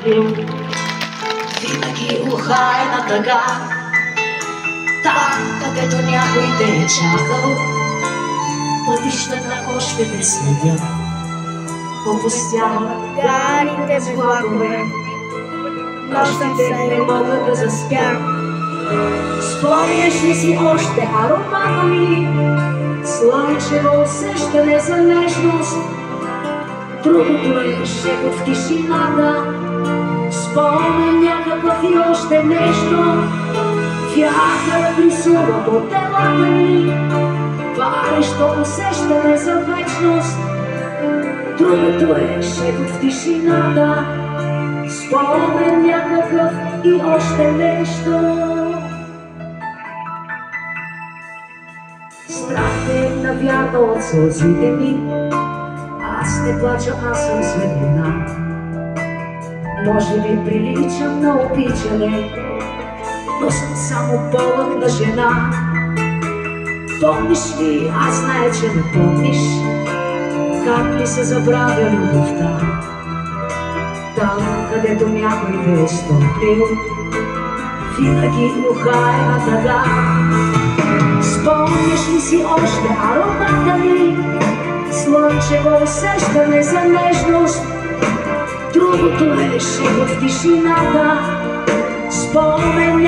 април, винаги ухайна тъга, там, където някой те е чакал, пътищата още те следят, опустяват гарите с влакове, нощите не могат да заспят. Спомняш ли си още аромата ми, слънчево усещане за нежност? Другото е шепот в тишината, спомен някакъв и още нещо. Вятър рисува по телата ни, парещо усещане за вечност. Другото е шепот в тишината, спомен някакъв и още нещо. Страх те навярва от сълзите ми, аз не плача, аз съм светлина. Може би приличам на обичане, но съм само полъх на жена. Помниш ли, аз зная, че не помниш, как ли се забравя любовта? Там, където някой те е стопил, винаги ухайна тъга. Спомняш ли си още аромата ми, слънчево усещане за нежност? Другото е шепот в тишината, спомен